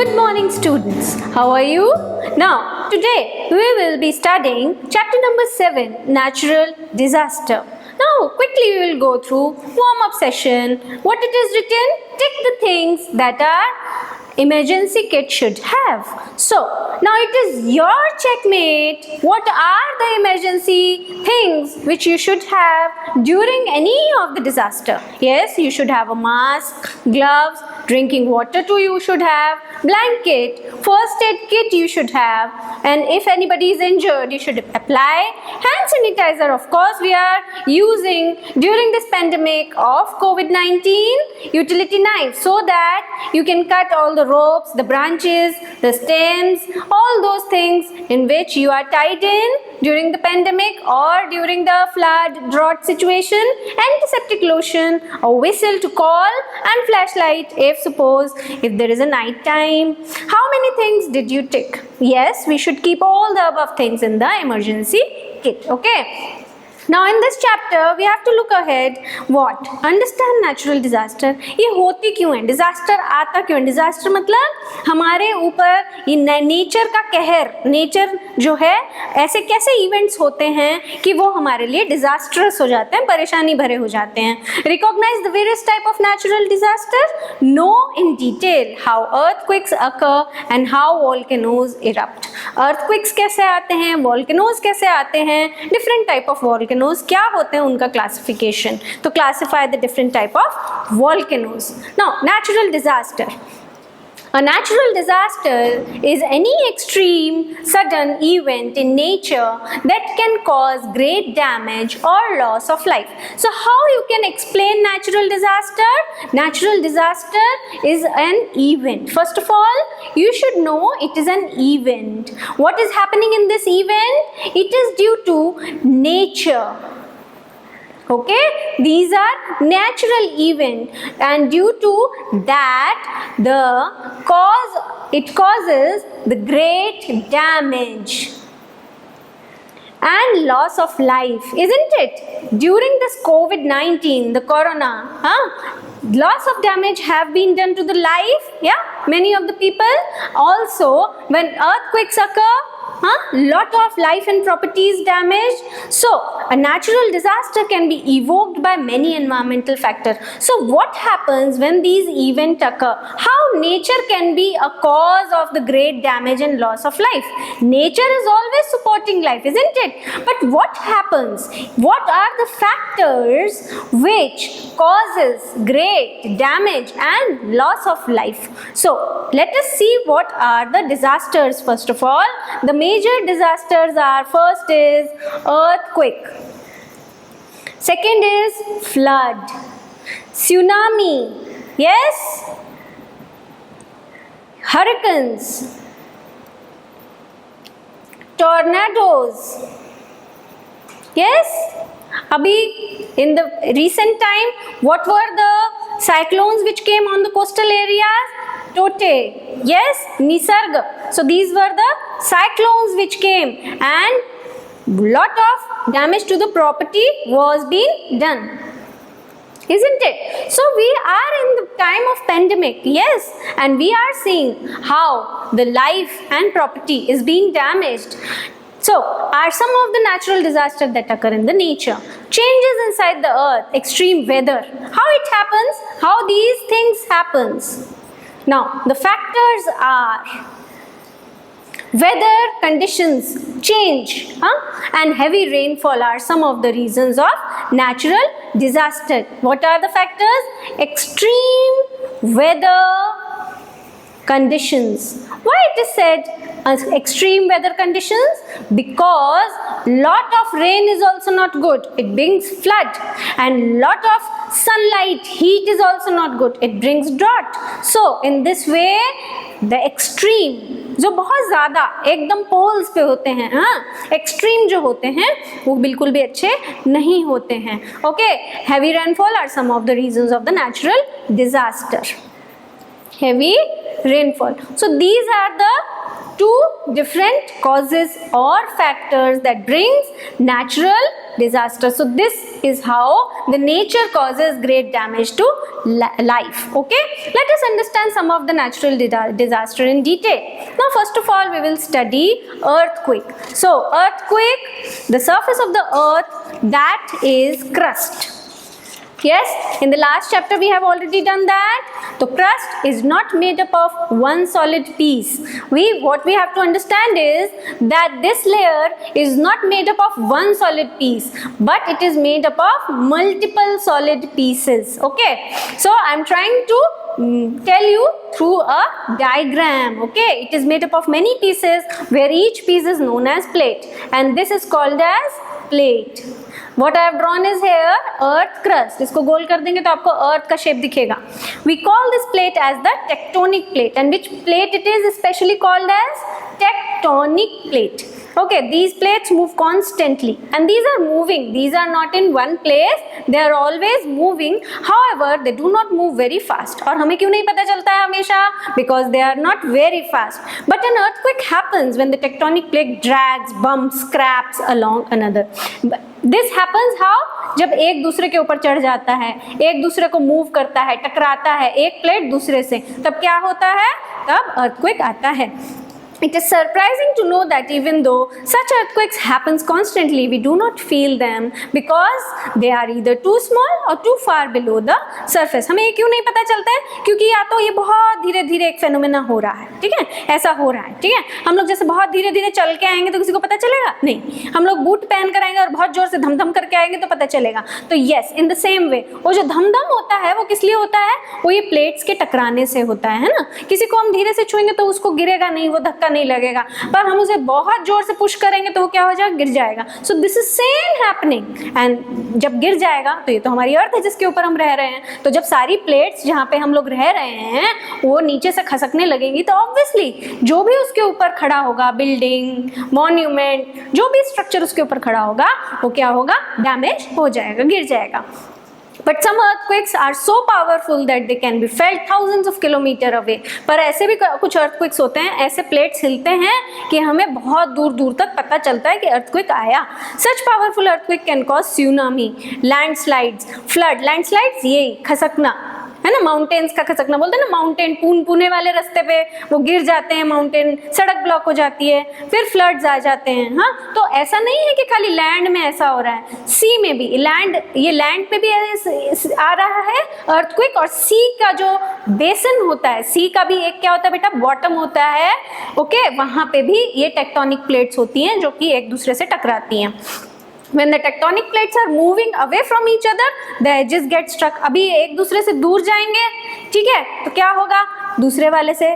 Good morning, students. How are you? Now, today we will be studying chapter number 7, Natural Disaster. Now, quickly we will go through warm-up session. What it is written? Tick the things that are emergency kit should have. So, now it is your checkmate. What are the emergency things which you should have during any of the disaster? Yes, you should have a mask, gloves, drinking water too you should have, blanket, first aid kit you should have, and if anybody is injured you should apply hand sanitizer. Of course, we are using during this pandemic of COVID-19 utility knife so that you can cut all the ropes, the branches, the stems, all those things in which you are tied in during the pandemic or during the flood drought situation. Antiseptic lotion, a whistle to call, and flashlight if there is a night time. How many things did you tick? Yes, we should keep all the above things in the emergency kit. Okay. Now in this chapter we have to look ahead. What? Understand natural disaster. ये होती क्यों है? Disaster आता क्यों है? Disaster मतलब हमारे ऊपर ये नेचर का कहर, नेचर जो है ऐसे कैसे इवेंट्स होते हैं कि वो हमारे लिए डिजास्टरस हो जाते हैं, परेशानी भरे हो जाते हैं. Recognize the various type of natural disaster. Know in detail how earthquakes occur and how volcanoes erupt. Earthquakes कैसे आते हैं? Volcanoes कैसे आते हैं? Different type of volcanoes क्या होते हैं उनका क्लासिफिकेशन. तो classify the different type of volcanoes. Now, natural disaster. A natural disaster is any extreme sudden event in nature that can cause great damage or loss of life. So how you can explain natural disaster? Natural disaster is an event. First of all, you should know it is an event. What is happening in this event? It is due to nature. Okay, these are natural event, and due to that it causes the great damage and loss of life, isn't it? During this COVID-19, the corona, lots of damage have been done to the life, many of the people. Also, when earthquakes occur, lot of life and property is damaged. So a natural disaster can be evoked by many environmental factors. So what happens when these events occur? How nature can be a cause of the great damage and loss of life? Nature is always supporting life, isn't it? But what happens? What are the factors which causes great damage and loss of life? So let us see what are the disasters. First of all, the major disasters are, first is earthquake, second is flood, tsunami, yes, hurricanes, tornadoes, yes. Abhi, in the recent time, what were the cyclones which came on the coastal areas? Tote, yes, Nisarg. So these were the cyclones which came, and lot of damage to the property was being done, isn't it? So we are in the time of pandemic, yes, and we are seeing how the life and property is being damaged. So, are some of the natural disasters that occur in the nature. Changes inside the earth, extreme weather. How it happens? How these things happens? Now, the factors are weather conditions change and heavy rainfall are some of the reasons of natural disaster. What are the factors? Extreme weather conditions. Why it is said extreme weather conditions? Because lot of rain is also not good, it brings flood, and lot of sunlight, heat is also not good, it brings drought. So in this way the extreme जो बहुत ज़्यादा एकदम poles पे होते हैं, extreme जो होते हैं वो बिल्कुल भी अच्छे नहीं होते हैं. Okay, heavy rainfall are some of the reasons of the natural disaster. Heavy rainfall. So these are the two different causes or factors that brings natural disaster. So this is how the nature causes great damage to life. Okay, let us understand some of the natural disaster in detail. Now first of all we will study earthquake. So earthquake, the surface of the earth, that is crust. Yes, in the last chapter we have already done that. So crust is not made up of one solid piece. What we have to understand is that this layer is not made up of one solid piece, but it is made up of multiple solid pieces. Okay, so I am trying to tell you through a diagram. Okay, it is made up of many pieces where each piece is known as plate, and this is called as plate. What I have drawn is here earth crust. इसको गोल कर देंगे तो आपको earth का shape दिखेगा. We call this plate as the tectonic plate, and which plate it is especially called as tectonic plate. Okay, these plates move constantly, and these are moving. These are not in one place. They are always moving. However, they do not move very fast. और हमें क्यों नहीं पता चलता है हमेशा? Because they are not very fast. But an earthquake happens when the tectonic plate drags, bumps, scraps along another. This happens how? जब एक दूसरे के ऊपर चढ़ जाता है, एक दूसरे को मूव करता है, टकराता है एक प्लेट दूसरे से, तब क्या होता है? तब earthquake आता है. It is surprising to know that even though such earthquakes happens constantly, we do not feel them because they are either too small or too far below the surface. हमें ये क्यों नहीं पता चलता है? क्योंकि या तो ये बहुत धीरे धीरे एक फेनोमेना हो रहा है, ठीक है, ऐसा हो रहा है, ठीक है. हम लोग जैसे बहुत धीरे धीरे चल के आएंगे तो किसी को पता चलेगा? नहीं. हम लोग बूट पहन कर आएंगे और बहुत जोर से धम करके आएंगे तो पता चलेगा. तो yes, in the same way वो जो धम होता है वो किस लिए होता है? वो ये प्लेट्स के टकराने से होता है ना. किसी को हम धीरे से छुएंगे तो उसको गिरेगा नहीं, वो धक्का नहीं लगेगा, पर हम उसे बहुत जोर से पुश करेंगे तो वो क्या हो जाएगा? गिर जाएगा. सो this is same happening, and जब गिर जाएगा तो ये तो हमारी अर्थ है जिसके ऊपर हम रह रहे हैं. तो जब सारी प्लेट्स जहाँ पे हम लोग रह रहे हैं वो नीचे से खसकने लगेंगी तो ऑब्वियसली जो भी उसके ऊपर खड़ा होगा, बिल्डिंग, मॉन्यूमेंट, जो भी स्ट्रक्चर उसके ऊपर खड़ा होगा वो क्या होगा? डैमेज हो जाएगा, गिर जाएगा. But some earthquakes are so powerful that they can be felt thousands of kilometers away. पर ऐसे भी कुछ earthquakes होते हैं, ऐसे प्लेट्स हिलते हैं कि हमें बहुत दूर दूर तक पता चलता है कि earthquake आया. Such powerful earthquake can cause tsunami, landslides, flood. Landslides यही खसकना है ना, माउंटेन्स का खसकना बोलते हैं ना. माउंटेन पुणे वाले रास्ते पे वो गिर जाते हैं, माउंटेन, सड़क ब्लॉक हो जाती है, फिर फ्लड्स आ जाते हैं. हाँ, तो ऐसा नहीं है कि खाली लैंड में ऐसा हो रहा है, सी में भी ये लैंड पे भी आ रहा है अर्थक्वेक, और सी का जो बेसन होता है, सी का भी एक क्या होता है बेटा? बॉटम होता है. ओके, वहाँ पे भी ये टेक्टोनिक प्लेट्स होती हैं जो कि एक दूसरे से टकराती हैं. When the tectonic plates are moving away from each other, the edges get struck. अभी एक दूसरे से दूर जाएंगे, ठीक है, तो क्या होगा? दूसरे वाले से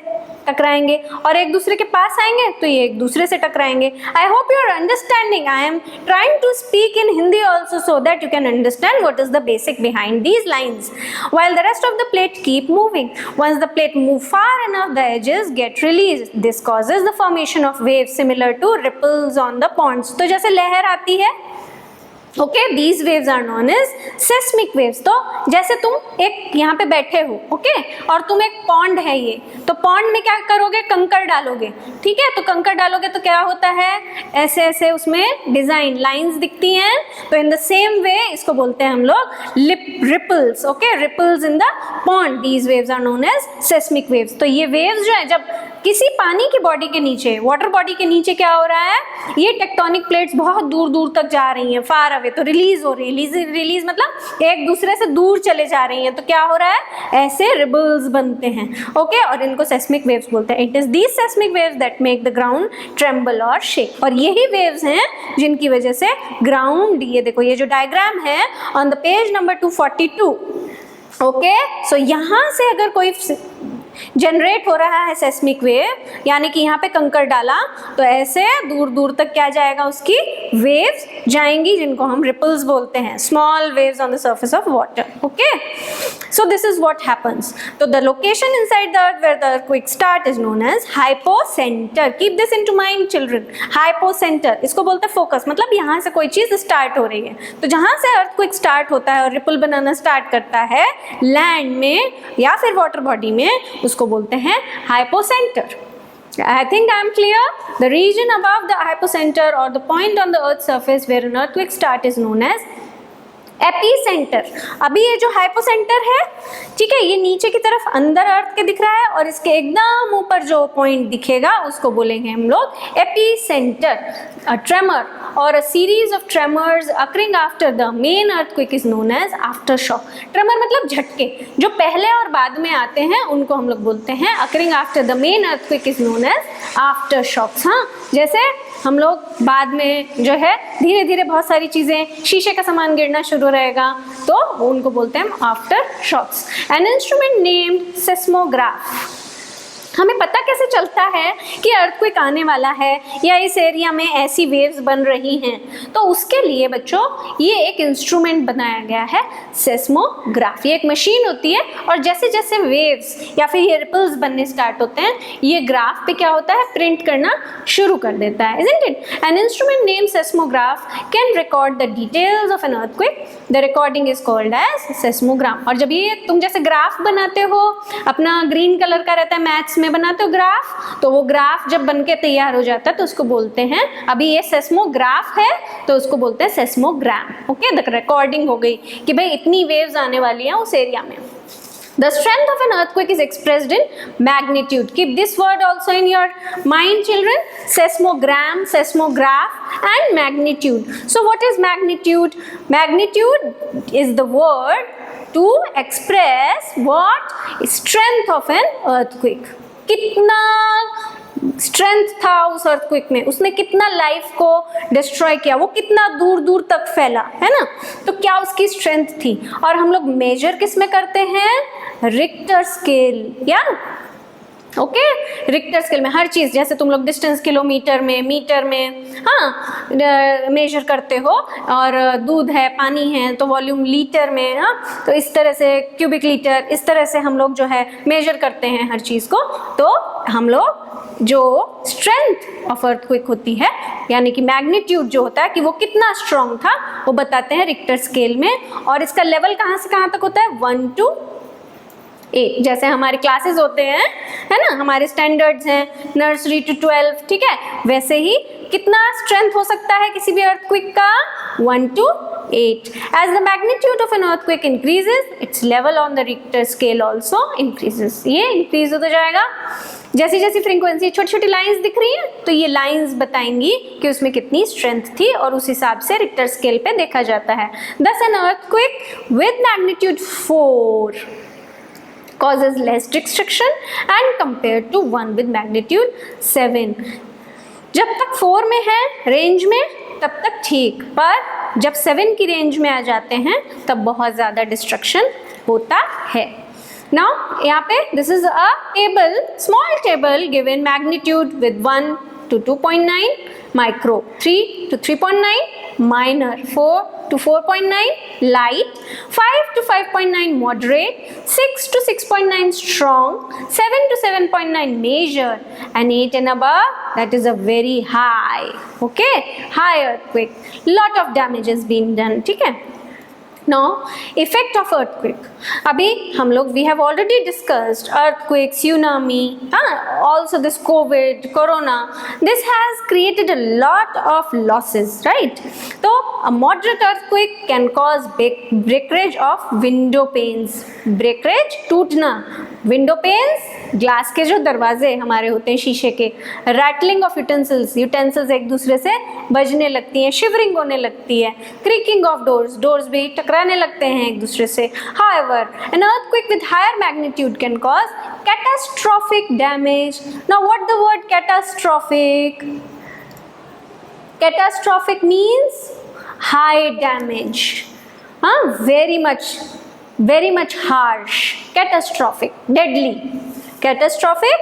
टकराएंगे, और एक दूसरे के पास आएंगे तो ये एक दूसरे से टकराएंगे. I hope you are understanding. I am trying to speak in Hindi also so that you can understand what is the basic behind these lines. While the rest of the plate keep moving. Once the plate move far enough, the edges get released. This causes the formation of waves similar to ripples on the ponds. तो जैसे लहर आती है, okay, these waves are known as seismic waves. तो जैसे तुम एक यहाँ पे बैठे हो, ओके, और तुम एक पॉन्ड है ये, तो पॉन्ड में क्या करोगे? कंकड़ डालोगे, ठीक है. तो कंकड़ डालोगे तो क्या होता है? ऐसे ऐसे उसमें डिजाइन लाइंस दिखती हैं. तो इन द सेम वे इसको बोलते हैं हम लोग ripples. Okay, ripples in the pond. These waves are known as seismic waves. तो ये वेव्स जो है, जब किसी पानी की बॉडी के नीचे, वाटर बॉडी के नीचे क्या हो रहा है? ये टेक्टोनिक प्लेट्स बहुत दूर दूर तक जा रही हैं, फार अवे, तो रिलीज हो रही है. रिलीज मतलब एक दूसरे से दूर चले जा रही हैं. तो क्या हो रहा है? ऐसे रिबल्स बनते हैं. ओके, और इनको सेस्मिक वेव्स बोलते हैं. It is these seismic waves that make the ground tremble और शेक. और यही वेव्स हैं जिनकी वजह से ग्राउंड, ये देखो, ये जो डायग्राम है on the page number 242. Okay, so यहाँ से अगर कोई जनरेट हो रहा है सेस्मिक वेव, यानी कि यहाँ पे कंकड़ डाला तो ऐसे दूर दूर तक क्या जाएगा? उसकी वेव्स जाएंगी, जिनको हम रिपल्स बोलते हैं. Small waves on the surface of water. Okay, so this is what happens. तो the location inside the earth where the earthquake start is known as hypocenter. Keep this into mind children. Hypocenter, इसको बोलते हैं focus. मतलब यहाँ से कोई चीज start हो रही है, तो जहाँ से अर्थक्वेक स्टार्ट होता है और रिपल बनाना स्टार्ट करता है लैंड में या फिर वाटर बॉडी में, उसको बोलते हैं hypocentre. I think I am clear. The region above the hypocenter or the point on the earth's surface where an earthquake starts is known as epicentre. अभी ये जो हाइपोसेंटर है, ठीक है, ये नीचे की तरफ अंदर अर्थ के दिख रहा है और इसके एकदम ऊपर जो पॉइंट दिखेगा उसको बोलेंगे हम लोग एपीसेंटर। अ ट्रेमर और a series of tremors occurring after the main earthquake is known as aftershock. Tremor मतलब झटके, जो पहले और बाद में आते हैं उनको हम लोग बोलते हैं occurring after the main earthquake is known as aftershocks. हाँ, जैसे हम लोग बाद में जो है धीरे धीरे बहुत सारी चीज़ें, शीशे का सामान गिरना शुरू रहेगा तो उनको बोलते हैं aftershocks. An instrument named seismograph. हमें पता कैसे चलता है कि अर्थक्वेक आने वाला है या इस एरिया में ऐसी वेव्स बन रही हैं, तो उसके लिए बच्चों ये एक इंस्ट्रूमेंट बनाया गया है सेस्मोग्राफ। ये एक मशीन होती है और जैसे जैसे वेव्स या फिर ये रिपल्स बनने स्टार्ट होते हैं ये ग्राफ पे क्या होता है, प्रिंट करना शुरू कर देता है, isn't it? An instrument named seismograph can record the details of an earthquake. The recording is called as seismogram. और जब ये तुम जैसे ग्राफ बनाते हो, अपना ग्रीन कलर का रहता है, मैथ्स में बनाते हो ग्राफ, तो वो ग्राफ जब बन के तैयार हो जाता है तो उसको बोलते हैं, अभी ये सेस्मोग्राफ है तो उसको बोलते हैं सेस्मोग्राम। ओके, द रिकॉर्डिंग हो गई कि भाई इतनी वेव्स आने वाली हैं उस एरिया में। The strength of an earthquake is expressed in magnitude. Keep this word also in your mind, children. Seismogram, seismograph, and magnitude. So what is magnitude? Magnitude is the word to express what? Strength of an earthquake. कितना strength था उस earthquake में, उसने कितना life को destroy किया, वो कितना दूर दूर तक फैला, है ना, तो क्या उसकी स्ट्रेंथ थी। और हम लोग मेजर किस में करते हैं, रिक्टर स्केल, या ओके, रिक्टर स्केल में हर चीज़, जैसे तुम लोग डिस्टेंस किलोमीटर में, मीटर में, हाँ, मेजर करते हो, और दूध है, पानी है तो वॉल्यूम लीटर में, हाँ, तो इस तरह से क्यूबिक लीटर, इस तरह से हम लोग जो है मेजर करते हैं हर चीज़ को। तो हम लोग जो स्ट्रेंथ ऑफ अर्थक्वेक होती है, यानी कि मैग्नीट्यूड जो होता है कि वो कितना स्ट्रॉन्ग था, वो बताते हैं रिक्टर स्केल में। और इसका लेवल कहाँ से कहाँ तक होता है, 1 to 8, जैसे हमारे क्लासेस होते हैं, है ना, हमारे स्टैंडर्ड्स हैं नर्सरी टू 12, ठीक है, वैसे ही कितना स्ट्रेंथ हो सकता है किसी भी अर्थक्वेक का, 1 to 8। As the magnitude of an earthquake increases, its level on the Richter scale also increases. ये इंक्रीज होता जाएगा जैसी जैसी फ्रीक्वेंसी, छोटी छोटी लाइंस दिख रही हैं तो ये लाइंस बताएंगी कि उसमें कितनी स्ट्रेंथ थी और उस हिसाब से रिक्टर स्केल पे देखा जाता है। Thus an earthquake with magnitude 4 causes less destruction and compared to one with magnitude 7. जब तक 4 में है रेंज में तब तक ठीक, पर जब 7 की रेंज में आ जाते हैं तब बहुत ज़्यादा डिस्ट्रक्शन होता है। Now यहाँ पे this is a table, small table given magnitude with 1 to 2.9, micro 3 to 3.9, minor 4 to 4.9, light 5 to 5.9, moderate 6 to 6.9, strong 7 to 7.9, major, and 8 and above, that is a very high, okay, high earthquake, lot of damage has been done, ठीक है। Now, effect of earthquake. अभी हम लोग we have already discussed earthquake, tsunami, also this COVID, corona. This has created a lot of losses, right? तो a moderate earthquake can cause breakage of window panes. Breakage, टूटना, window panes, glass के जो दरवाजे हमारे होते हैं शीशे के, rattling of utensils एक दूसरे से बजने लगती हैं, shivering होने लगती है, creaking of doors भी टकराने लगते हैं एक दूसरे से। However, an earthquake with higher magnitude can cause catastrophic damage. Now, what the word catastrophic? Catastrophic means high damage, very much harsh. Catastrophic, deadly. Catastrophic,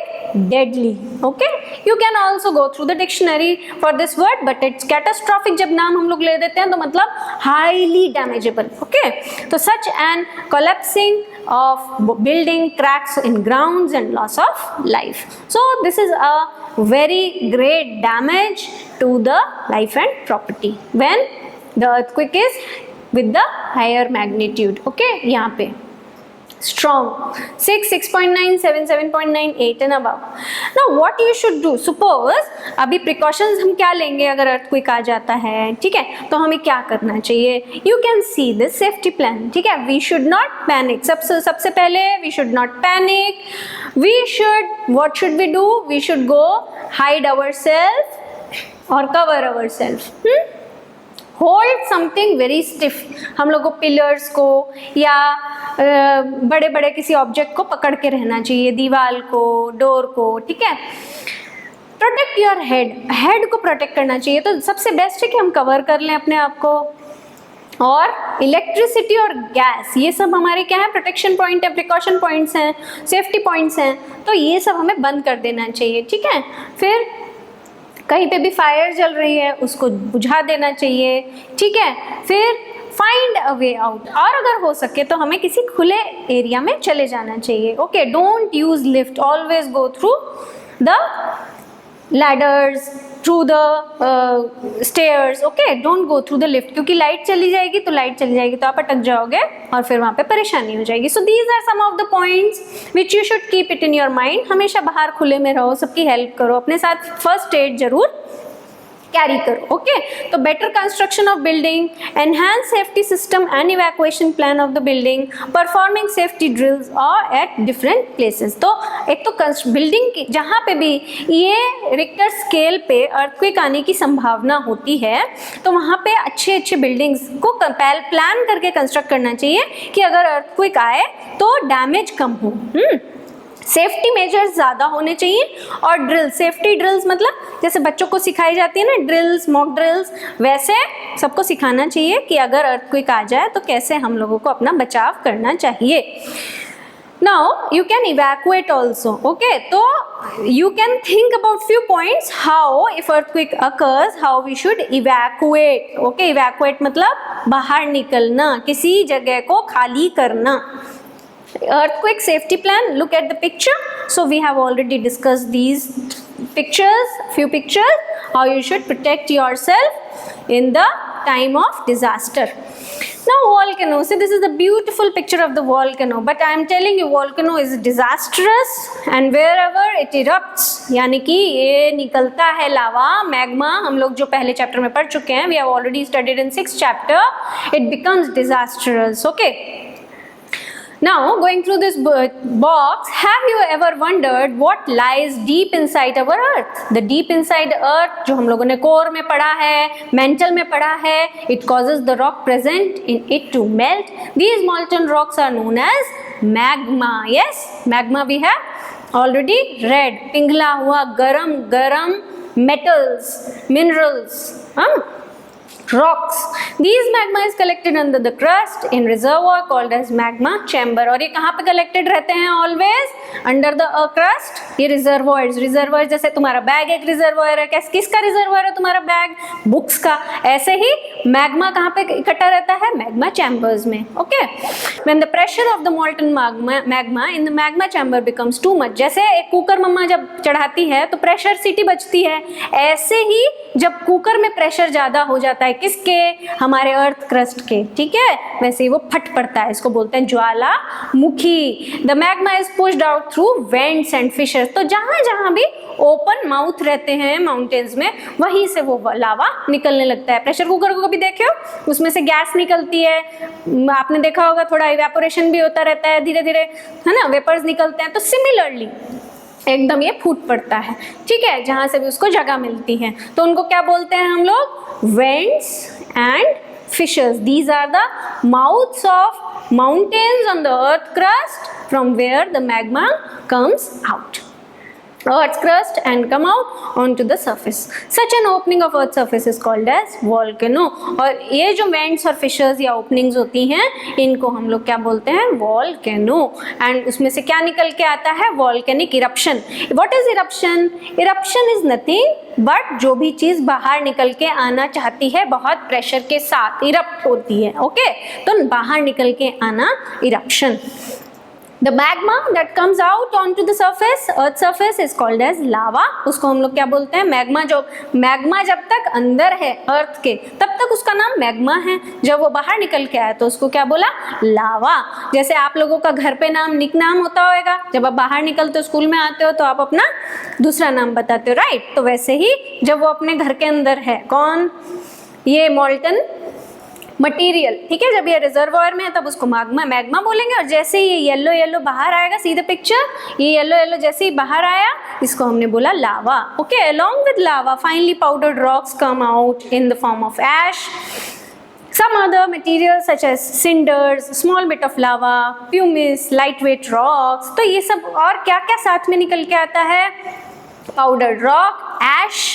deadly, okay. You can also go through the dictionary for this word, but it's catastrophic जब नाम हम लोग ले देते हैं तो मतलब highly damageable, okay. तो such an collapsing of building, cracks in grounds and loss of life. So this is a very great damage to the life and property when the earthquake is with the higher magnitude, okay, यहाँ पे। strong. 6, 6.9, 7, 7.9, 8 and above. Now what you should do, suppose अभी precautions हम क्या लेंगे अगर earthquake आ जाता है, ठीक है, तो हमें क्या करना चाहिए? You can see this safety plan, ठीक है, we should not panic. सबसे पहले we should not panic. What should we do? We should go hide ourselves or cover ourselves. Hold something very stiff. हम लोग को पिलर्स को या बड़े बड़े किसी ऑब्जेक्ट को पकड़ के रहना चाहिए, दीवार को, डोर को, ठीक है. प्रोटेक्ट योर हेड को प्रोटेक्ट करना चाहिए. तो सबसे बेस्ट है कि हम कवर कर लें अपने आप को. और इलेक्ट्रिसिटी और गैस, ये सब हमारे क्या है, प्रोटेक्शन पॉइंट है, प्रिकॉशन पॉइंट्स हैं, सेफ्टी पॉइंट्स हैं. तो ये सब हमें बंद कर देना चाहिए, ठीक है. फिर कहीं पे भी फायर जल रही है उसको बुझा देना चाहिए, ठीक है. फिर फाइंड अ वे आउट, और अगर हो सके तो हमें किसी खुले एरिया में चले जाना चाहिए. Okay, don't use lift, always go through the ladders, through the stairs. Okay, don't go through the lift, क्योंकि लाइट चली जाएगी तो आप अटक जाओगे और फिर वहाँ पे परेशानी हो जाएगी. So these are some of the points which you should keep it in your mind. हमेशा बाहर खुले में रहो, सबकी हेल्प करो, अपने साथ फर्स्ट एड जरूर कैरी करो. ओके, तो better construction of building, enhance safety system and evacuation plan of the building, performing safety drills और एट डिफरेंट प्लेसेस. तो एक तो बिल्डिंग की जहाँ पे भी ये रिक्टर स्केल पे अर्थक्वेक आने की संभावना होती है तो वहाँ पे अच्छे अच्छे बिल्डिंग्स को प्लान करके कंस्ट्रक्ट करना चाहिए कि अगर अर्थक्वेक आए तो डैमेज कम हो. सेफ्टी मेजर्स ज़्यादा होने चाहिए. और ड्रिल, सेफ्टी ड्रिल्स मतलब जैसे बच्चों को सिखाई जाती है ना, ड्रिल्स, मॉक ड्रिल्स, वैसे सबको सिखाना चाहिए कि अगर अर्थक्वेक आ जाए तो कैसे हम लोगों को अपना बचाव करना चाहिए. Now you can evacuate also. Okay, so you can think about few points how if earthquake occurs how we should evacuate. Okay, evacuate मतलब बाहर निकलना, किसी जगह को खाली करना. Earthquake safety plan, look at the picture. So we have already discussed these few pictures, how you should protect yourself in the time of disaster. Now volcano, see this is the beautiful picture of the volcano, but I am telling you volcano is disastrous and wherever it erupts, यानी कि ये निकलता है लावा, magma, हम लोग जो पहले chapter में पढ़ चुके हैं, we have already studied in 6th chapter, it becomes disastrous. Okay. Now going through this box, have you ever wondered what lies deep inside our earth? The deep inside earth जो हम लोगों ने core में पढ़ा है, mental में पढ़ा है, it causes the rock present in it to melt. These molten rocks are known as magma. Yes, magma we have already read. पिघला हुआ गरम metals, minerals, rocks. These magma is collected under the crust in reservoir called as magma chamber. और ये कहाँ पे collected रहते हैं? Always under the crust. ये reservoirs जैसे तुम्हारा बैग एक reservoir है, किसका reservoir है तुम्हारा बैग? बुक्स का. ऐसे ही magma कहाँ पे इकट्ठा रहता है? magma chambers में. Okay. When the pressure of the molten magma in the magma chamber becomes too much, जैसे एक कुकर मम्मा जब चढ़ाती है तो प्रेशर सीटी बचती है, ऐसे ही जब कुकर में प्रेशर ज़्यादा हो जाता है, किसके? हमारे अर्थ क्रस्ट के, ठीक है, वैसे ही वो फट पड़ता है, इसको बोलते हैं ज्वालामुखी. The magma is pushed out through vents and fissures. तो जहां जहां भी ओपन माउथ रहते हैं माउंटेन्स में, वहीं से वो लावा निकलने लगता है. प्रेशर कुकर को कभी देखे हो? उसमें से गैस निकलती है, आपने देखा होगा, थोड़ा इवेपोरेशन भी होता रहता है, धीरे धीरे, है ना, वेपर्स निकलते हैं. तो सिमिलरली एकदम ये फूट पड़ता है, ठीक है, जहाँ से भी उसको जगह मिलती है. तो उनको क्या बोलते हैं हम लोग? Vents and fissures. These are the mouths of mountains on the earth crust from where the magma comes out. Earth's crust and come out onto the surface. Such an opening of Earth's surface is called as volcano. और ये जो vents और fissures या openings होती हैं, इनको हम लोग क्या बोलते हैं? volcano. And उसमें से क्या निकल के आता है? volcanic eruption. What is eruption? Eruption is nothing but जो भी चीज़ बाहर निकल के आना चाहती है बहुत प्रेशर के साथ erupt होती है. ओके, तो बाहर निकल के आना eruption. The magma that comes out onto the surface, earth surface, is called as lava. उसको हम लोग क्या बोलते हैं? मैग्मा. जो मैग्मा जब तक अंदर है अर्थ के तब तक उसका नाम मैग्मा है. जब वो बाहर निकल के आया तो उसको क्या बोला? लावा. जैसे आप लोगों का घर पे नाम निक नाम होता होगा, जब आप बाहर निकलते हो स्कूल में आते हो तो आप अपना दूसरा नाम बताते हो, राइट? तो वैसे ही जब वो अपने घर के अंदर है, कौन? ये मॉल्टन मटेरियल, ठीक है. जब ये रिजर्वॉयर में है तब उसको मैग्मा बोलेंगे. और जैसे ये येलो येलो बाहर आएगा, सी द पिक्चर, ये येलो येलो जैसे ही बाहर आया इसको हमने बोला lava. Okay, along with lava finally powdered rocks come out in the form of ash. Some other materials such as cinders, small bit of lava, pumice, lightweight rocks. तो ये सब और क्या क्या साथ में निकल के आता है? Powdered rock, ash,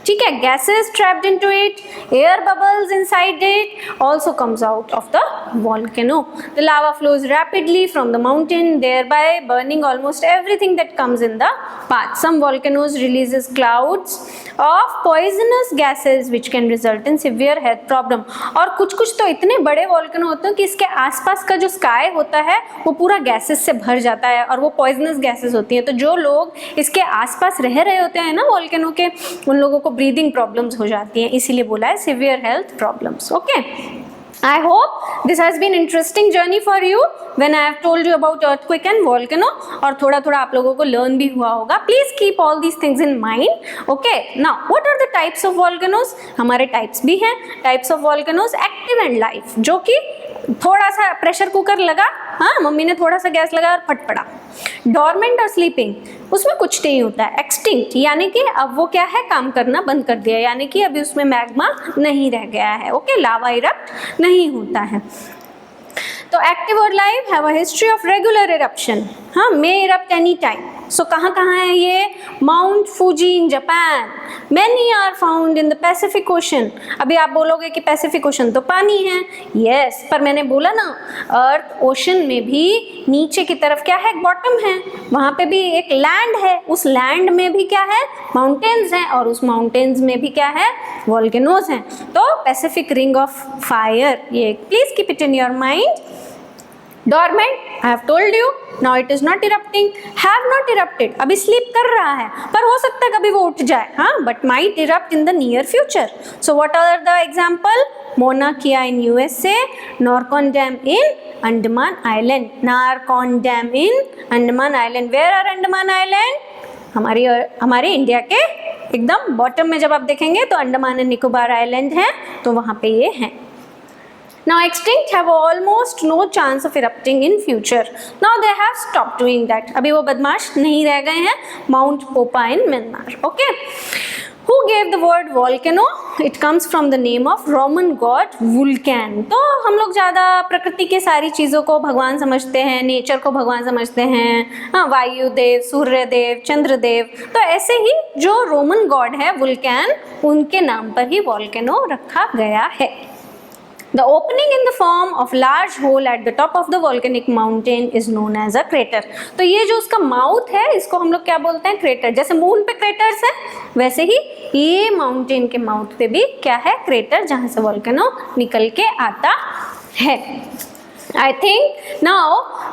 ठीक है, gases trapped into it, air bubbles inside it, also comes out of the volcano. The lava flows rapidly from the mountain, thereby burning almost everything that comes in the path. Some volcanoes releases clouds of poisonous gases which can result in severe health problem. और कुछ तो इतने बड़े volcano होते हैं कि इसके आसपास का जो स्काई होता है वो पूरा गैसेस से भर जाता है और वो पॉइजनस गैसेस होती हैं. तो जो लोग इसके आसपास रह रहे होते हैं ना वॉल्केनो के, उन लोगों को ब्रीदिंग प्रॉब्लम्स हो जाती हैं, इसीलिए बोला है severe health problems. Okay, I hope this has been interesting journey for you when I have told you about earthquake and volcano. और थोड़ा थोड़ा आप लोगों को learn भी हुआ होगा. Please keep all these things in mind. Okay, now what are the types of volcanoes? हमारे types भी हैं. Types of volcanoes, active and live, जो कि थोड़ा सा प्रेशर कुकर लगा, हाँ मम्मी ने थोड़ा सा गैस लगाया और फट पड़ा. डॉर्मेंट और स्लीपिंग, उसमें कुछ नहीं होता है. एक्सटिंक्ट, यानी कि अब वो क्या है, काम करना बंद कर दिया, यानी कि अभी उसमें मैग्मा नहीं रह गया है. ओके, लावा इरप्ट नहीं होता है. तो एक्टिव और live have a history of regular eruption. हाँ, may erupt any time. So कहाँ है ये? Mount Fuji in Japan. Many are found in the Pacific Ocean. अभी आप बोलोगे कि पैसिफिक ओशन तो पानी है. यस, पर मैंने बोला ना, अर्थ ओशन में भी नीचे की तरफ क्या है? बॉटम है. वहाँ पे भी एक लैंड है. उस लैंड में भी क्या है? माउंटेन्स हैं. और उस माउंटेन्स में भी क्या है? वॉल्केनोज हैं. तो पैसिफिक रिंग ऑफ फायर, ये please keep it in your mind. Dormant, I have told you, now it is not erupting, have not erupted, अभी sleep कर रहा है, पर हो सकता है कभी वो उठ जाए, हाँ, but might erupt in the near future. So what are the example? Mauna Kea in USA, Narcon Dam in Andaman Island. Narcon Dam in Andaman Island. Where are Andaman Island? हमारे इंडिया के एकदम bottom में जब आप देखेंगे तो Andaman and Nicobar island है, तो वहाँ पे ये हैं. Now extinct have almost no chance of erupting in future. Now they have stopped doing that. अभी वो बदमाश नहीं रह गए हैं. Mount Popa in Myanmar. Okay. Who gave the word volcano? It comes from the name of Roman god Vulcan. तो हम लोग ज़्यादा प्रकृति के सारी चीज़ों को भगवान समझते हैं, नेचर को भगवान समझते हैं, हाँ, वायु देव, सूर्य देव, चंद्र देव. तो ऐसे ही जो रोमन गॉड है वुल्कैन, उनके नाम पर ही वॉल्केनो रखा गया है. The opening in the form of large hole at the top of the volcanic mountain is known as a crater. तो ये जो उसका माउथ है, इसको हम लोग क्या बोलते हैं? क्रेटर. जैसे मून पे क्रेटर्स है, वैसे ही ये माउंटेन के माउथ पे भी क्या है? क्रेटर, जहाँ से वॉल्केनो निकल के आता है. I think now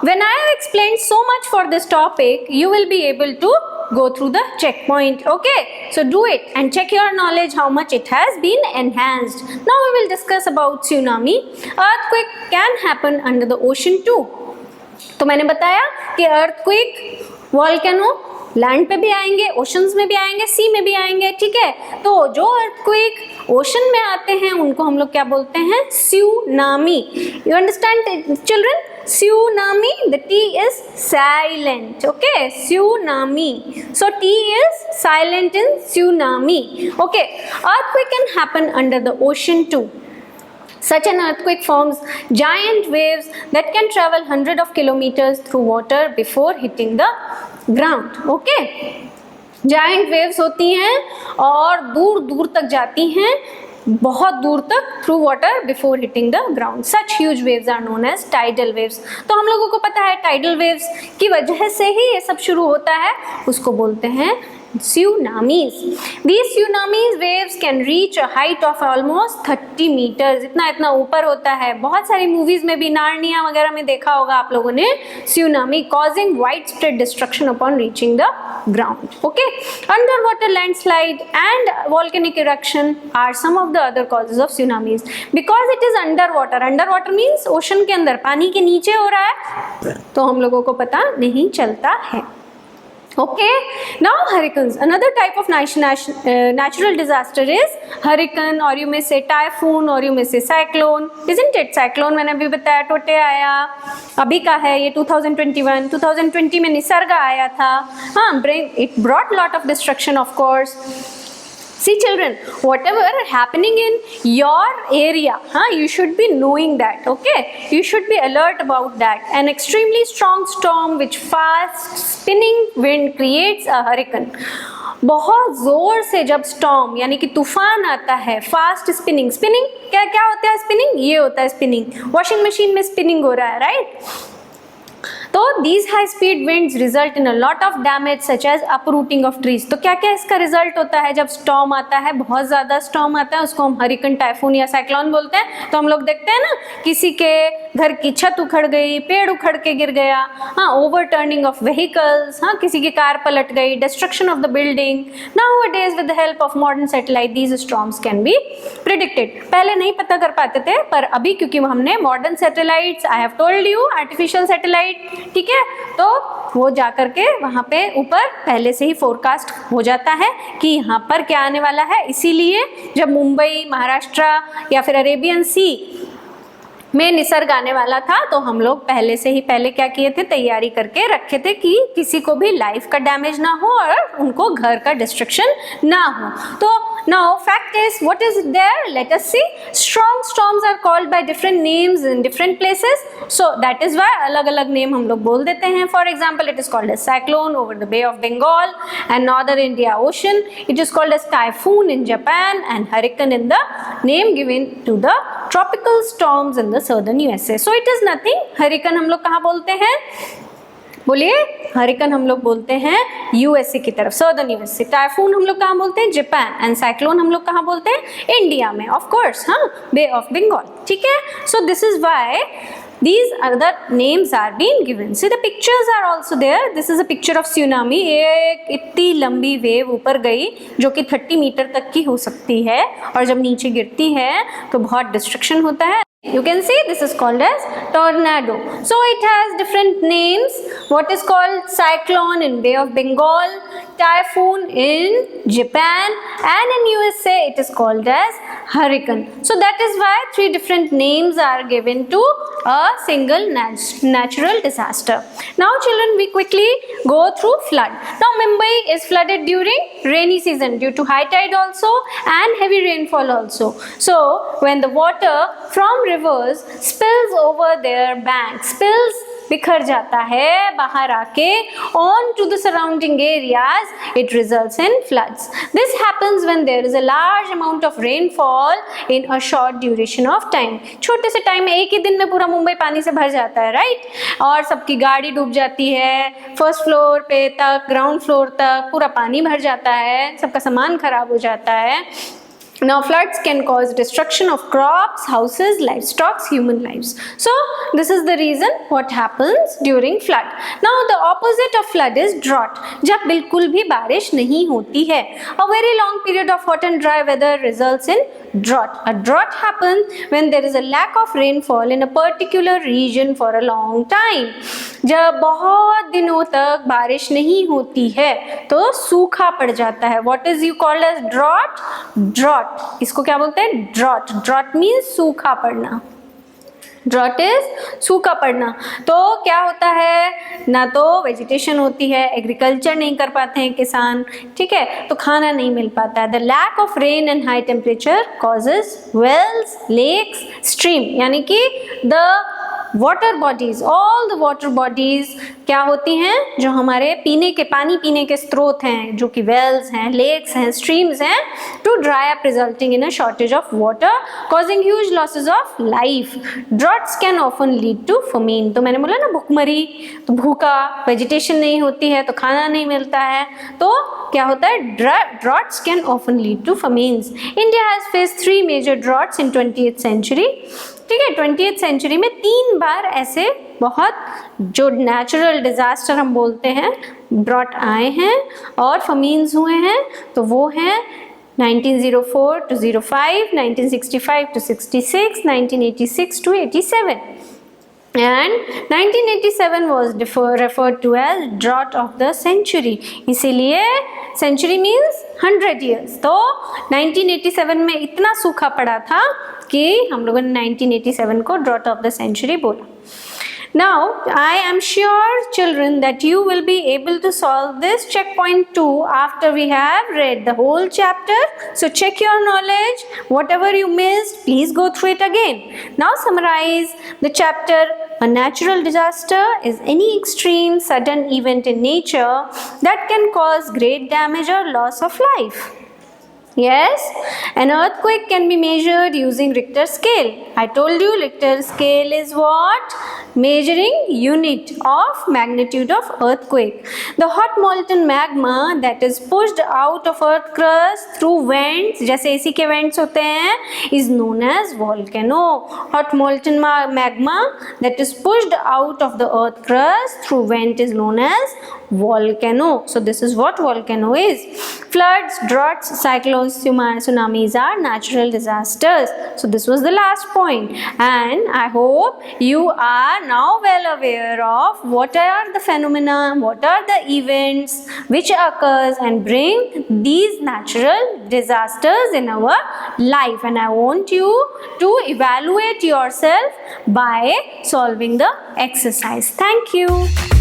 when I have explained so much for this topic, you will be able to go through the checkpoint. Okay, so do it and check your knowledge how much it has been enhanced. Now we will discuss about tsunami. Earthquake can happen under the ocean too. तो मैंने बताया कि earthquake, volcano land पे भी आएंगे, oceans में भी आएंगे, सी में भी आएंगे, ठीक है. तो जो अर्थक्वेक ओशन में आते हैं उनको हम लोग क्या बोलते हैं? Tsunami. You understand children? Tsunami, the T is silent. Okay, tsunami. So T is silent in tsunami. Okay, earthquake can happen under the ocean too. Such an earthquake forms giant waves that can travel hundreds of kilometers through water before hitting the ground. Okay, giant waves होती हैं और दूर दूर तक जाती हैं, बहुत दूर तक through water before hitting the ground. Such huge waves are known as tidal waves. तो हम लोगों को पता है टाइडल वेव्स की वजह से ही ये सब शुरू होता है, उसको बोलते हैं tsunamis. These tsunamis waves can reach a height of almost 30 meters. इतना ऊपर होता है. बहुत सारी मूवीज में भी, नार्निया वगैरह में देखा होगा आप लोगों ने, tsunami causing widespread destruction upon reaching the ground. Okay, underwater landslide and volcanic eruption are some of the other causes of tsunamis. Because it is underwater. Underwater means ocean के अंदर, पानी के नीचे हो रहा है, तो हम लोगों को पता नहीं चलता है. Okay, now hurricanes. Another type of natural disaster is hurricane, or you may say typhoon, or you may say cyclone, isn't it? Cyclone मैंने अभी बताया, टोटे आया, अभी का है ये 2020 में निसर्ग आया था. हाँ, it brought lot of destruction, of course. See children, whatever happening in your area, you should be knowing that, okay? You should be alert about that. An extremely strong storm which fast spinning wind creates a hurricane. बहुत जोर से जब storm यानी कि तूफान आता है, fast spinning, क्या होता है स्पिनिंग? ये होता है स्पिनिंग. वॉशिंग मशीन में स्पिनिंग हो रहा है, राइट? तो these high speed winds result in a lot of damage such as uprooting of trees. तो क्या क्या इसका रिजल्ट होता है जब स्टॉर्म आता है, बहुत ज़्यादा स्टॉर्म आता है, उसको हम हरिकन, टाइफून या साइक्लोन बोलते हैं. तो हम लोग देखते हैं ना, किसी के घर की छत उखड़ गई, पेड़ उखड़ के गिर गया, हाँ, ओवरटर्निंग ऑफ व्हीकल्स, हाँ, किसी की कार पलट गई, destruction of the building. Nowadays with the help of modern satellite these storms can be predicted. पहले नहीं पता कर पाते थे, पर अभी क्योंकि हमने modern satellites, I have told you, artificial satellite, ठीक है, तो वो जाकर के वहाँ पे ऊपर पहले से ही फोरकास्ट हो जाता है कि यहाँ पर क्या आने वाला है. इसीलिए जब मुंबई, महाराष्ट्र या फिर अरेबियन सी में निसर्ग आने वाला था, तो हम लोग पहले से ही क्या किए थे, तैयारी करके रखे थे कि किसी को भी लाइफ का डैमेज ना हो और उनको घर का डिस्ट्रक्शन ना हो. तो now fact is, what is there? Let us see. Strong storms are called by different names in different places, so that is why अलग अलग नेम हम लोग बोल देते हैं. For example, it is called as cyclone over the Bay of Bengal and northern India Ocean. It is called as typhoon in Japan and hurricane in the name given to the tropical storms in the southern USA. So it is nothing. hurricane हम लोग कहाँ बोलते हैं? बोलिए. Hurricane हम लोग बोलते हैं यूएसए की तरफ, सदर्न यूएसए. टाइफून हम लोग कहाँ बोलते हैं? जापान. एंड साइक्लोन हम लोग कहाँ बोलते हैं? इंडिया में, ऑफ कोर्स, हाँ, बे ऑफ बंगाल. ठीक है. सो this is why these are the names are being given. See the pictures are also there. This is a picture of tsunami. एक इतनी लंबी वेव ऊपर गई जो कि 30 मीटर तक की हो सकती है, और जब नीचे गिरती है तो बहुत डिस्ट्रक्शन होता है. You can see this is called as tornado. So it has different names. What is called cyclone in Bay of Bengal, typhoon in Japan, and in USA it is called as hurricane. So that is why 3 different names are given to a single natural disaster. Now children, we quickly go through flood. Now Mumbai is flooded during rainy season due to high tide also and heavy rainfall also. So when the water from rivers spills over their banks, बिखर जाता है बाहर आके on to the surrounding areas, it results in floods. This happens when there is a large amount of rainfall in a short duration of time. छोटे से time में, एक ही दिन में पूरा मुंबई पानी से भर जाता है, राइट? और सबकी गाड़ी डूब जाती है, फर्स्ट फ्लोर पे तक, ग्राउंड फ्लोर तक पूरा पानी भर जाता है, सबका सामान खराब हो जाता है. Now floods can cause destruction of crops, houses, livestock, human lives. So this is the reason what happens during flood. Now the opposite of flood is drought. जब बिल्कुल भी बारिश नहीं होती है. A very long period of hot and dry weather results in drought. A drought happens when there is a lack of rainfall in a particular region for a long time. जब बहुत दिनों तक बारिश नहीं होती है तो सूखा पड़ जाता है. What is you called as drought? Drought. इसको क्या बोलते हैं? ड्रॉट. ड्रॉट मीन्स सूखा पड़ना. ड्रॉट इज सूखा पड़ना. तो क्या होता है, ना तो वेजिटेशन होती है, एग्रीकल्चर नहीं कर पाते हैं किसान, ठीक है, तो खाना नहीं मिल पाता है. The lack of rain and high temperature causes wells, lakes, stream, यानी कि the water bodies, all the water bodies क्या होती हैं? जो हमारे पानी पीने के स्रोत हैं, जो कि वेल्स हैं, लेक्स हैं, स्ट्रीम्स हैं, to dry up resulting in a shortage of water causing huge losses of life. Droughts can often lead to famine. तो मैंने बोला ना भूखमरी, तो भूखा, वेजिटेशन नहीं होती है तो खाना नहीं मिलता है, तो क्या होता है? Droughts can often lead to famines. India has faced 3 major droughts in 20th century. ठीक है, 20th सेंचुरी में 3 बार ऐसे बहुत जो नेचुरल डिजास्टर हम बोलते हैं ड्रॉट आए हैं और famines हुए हैं. तो वो हैं 1904 to 05, 1965 to 66, 1986 to 87. And 1987 was referred to as drought of the century. इसीलिए century means 100 years. तो 1987 में इतना सूखा पड़ा था कि हम लोगों ने 1987 को drought of the century बोला. Now, I am sure, children, that you will be able to solve this checkpoint 2 after we have read the whole chapter. So, check your knowledge. Whatever you missed, please go through it again. Now, summarize the chapter. A natural disaster is any extreme, sudden event in nature that can cause great damage or loss of life. Yes, an earthquake can be measured using Richter scale. I told you Richter scale is what? Measuring unit of magnitude of earthquake. The hot molten magma that is pushed out of earth crust through vents, जैसे AC के vents होते हैं, is known as volcano. Hot molten magma that is pushed out of the earth crust through vent is known as volcano. So this is what volcano is. Floods, droughts, cyclones, tsunamis are natural disasters. So this was the last point, and I hope you are now well aware of what are the phenomena, what are the events which occurs and bring these natural disasters in our life. And I want you to evaluate yourself by solving the exercise. Thank you.